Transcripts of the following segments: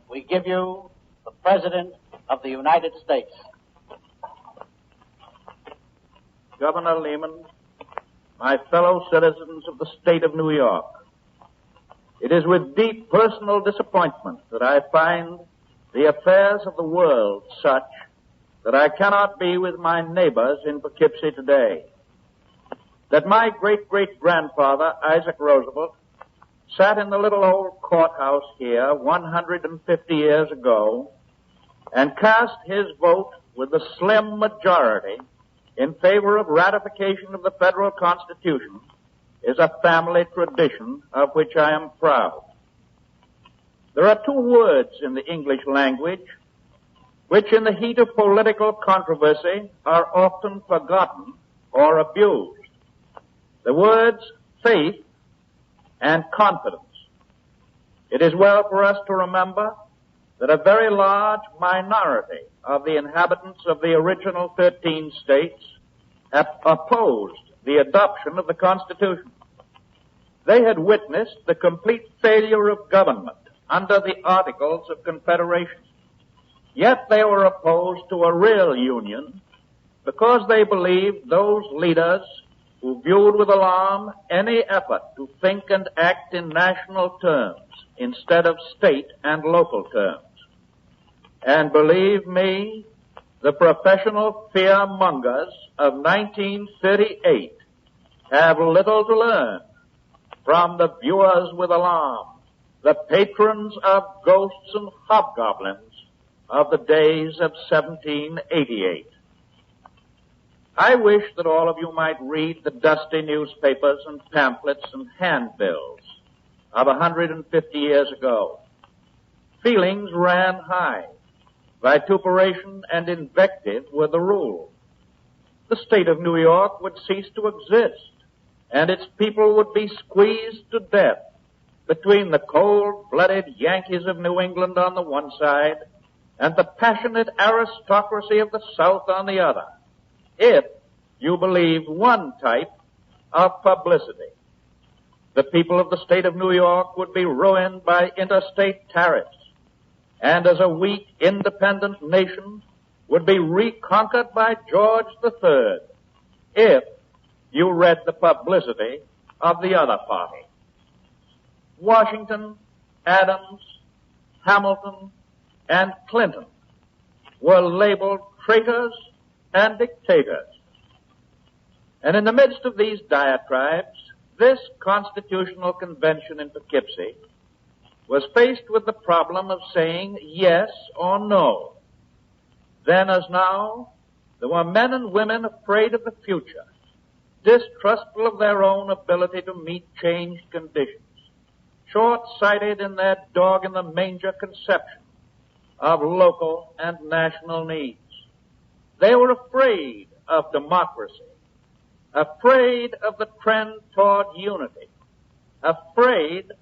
we give you the President of the United States. Governor Lehman, my fellow citizens of the state of New York, it is with deep personal disappointment that I find the affairs of the world such that I cannot be with my neighbors in Poughkeepsie today. That my great-great-grandfather, Isaac Roosevelt, sat in the little old courthouse here 150 years ago and cast his vote with a slim majority in favor of ratification of the federal Constitution is a family tradition of which I am proud. There are two words in the English language which in the heat of political controversy are often forgotten or abused. The words faith and confidence. It is well for us to remember that a very large minority of the inhabitants of the original 13 states opposed the adoption of the Constitution. They had witnessed the complete failure of government under the Articles of Confederation. Yet they were opposed to a real union because they believed those leaders who viewed with alarm any effort to think and act in national terms instead of state and local terms. And believe me, the professional fearmongers of 1938 have little to learn from the viewers with alarm, the patrons of ghosts and hobgoblins of the days of 1788. I wish that all of you might read the dusty newspapers and pamphlets and handbills of 150 years ago. Feelings ran high. Vituperation and invective were the rule. The state of New York would cease to exist, and its people would be squeezed to death between the cold-blooded Yankees of New England on the one side and the passionate aristocracy of the South on the other, if you believed one type of publicity. The people of the state of New York would be ruined by interstate tariffs, and as a weak, independent nation would be reconquered by George III if you read the publicity of the other party. Washington, Adams, Hamilton, and Clinton were labeled traitors and dictators. And in the midst of these diatribes, this Constitutional Convention in Poughkeepsie was faced with the problem of saying yes or no. Then as now, there were men and women afraid of the future, distrustful of their own ability to meet changed conditions, short-sighted in their dog-in-the-manger conception of local and national needs. They were afraid of democracy, afraid of the trend toward unity, afraid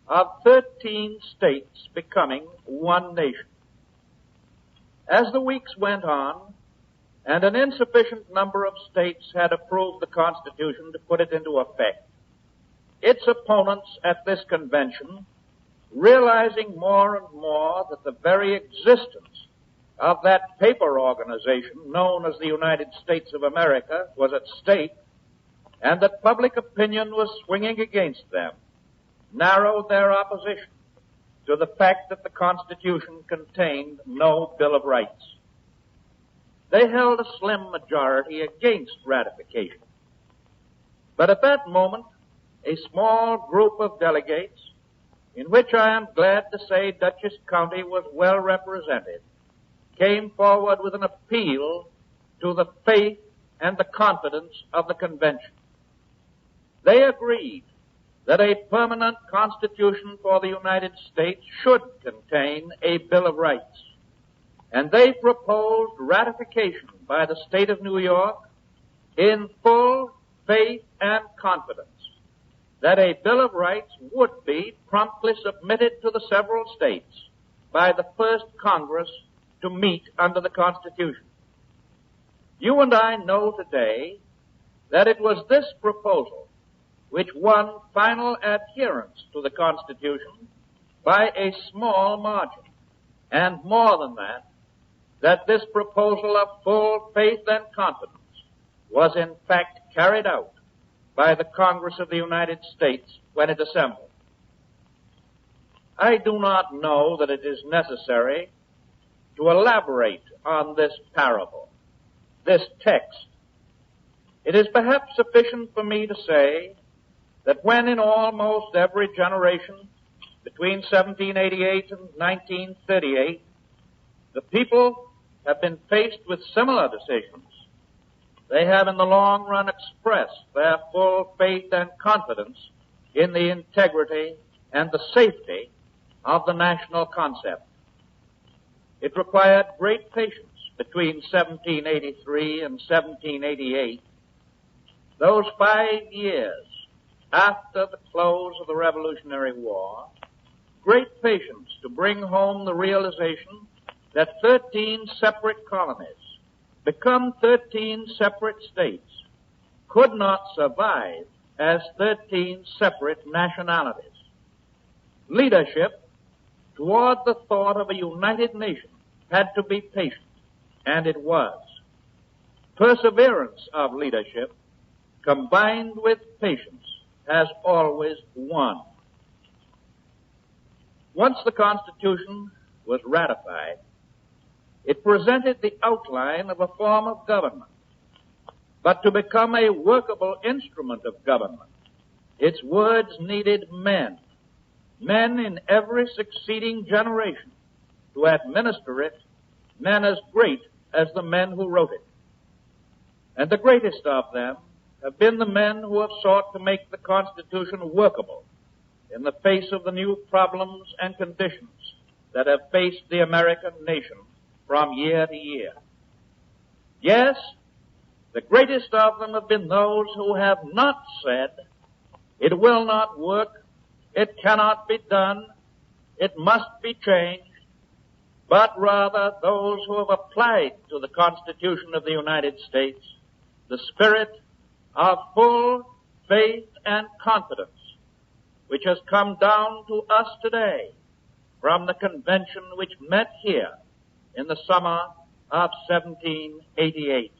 of 13 states becoming one nation. As the weeks went on, and an insufficient number of states had approved the Constitution to put it into effect, its opponents at this convention, realizing more and more that the very existence of that paper organization known as the United States of America was at stake, and that public opinion was swinging against them, narrowed their opposition to the fact that the Constitution contained no Bill of Rights. They held a slim majority against ratification. But at that moment, a small group of delegates, in which I am glad to say Dutchess County was well represented, came forward with an appeal to the faith and the confidence of the convention. They agreed that a permanent constitution for the United States should contain a Bill of Rights, and they proposed ratification by the state of New York in full faith and confidence that a Bill of Rights would be promptly submitted to the several states by the first Congress to meet under the Constitution. You and I know today that it was this proposal which won final adherence to the Constitution by a small margin. and more than that this proposal of full faith and confidence was in fact carried out by the Congress of the United States when it assembled. I do not know that it is necessary to elaborate on this parable, this text. It is perhaps sufficient for me to say that when in almost every generation between 1788 and 1938, the people have been faced with similar decisions, they have in the long run expressed their full faith and confidence in the integrity and the safety of the national concept. It required great patience between 1783 and 1788, those 5 years after the close of the Revolutionary War, great patience to bring home the realization that 13 separate colonies, become 13 separate states, could not survive as 13 separate nationalities. Leadership toward the thought of a united nation had to be patient, and it was. Perseverance of leadership combined with patience has always won. Once the Constitution was ratified, it presented the outline of a form of government. But to become a workable instrument of government, its words needed men in every succeeding generation to administer it, men as great as the men who wrote it. And the greatest of them have been the men who have sought to make the Constitution workable in the face of the new problems and conditions that have faced the American nation from year to year. Yes, the greatest of them have been those who have not said, it will not work, it cannot be done, it must be changed, but rather those who have applied to the Constitution of the United States the spirit of full faith and confidence, which has come down to us today from the convention which met here in the summer of 1788.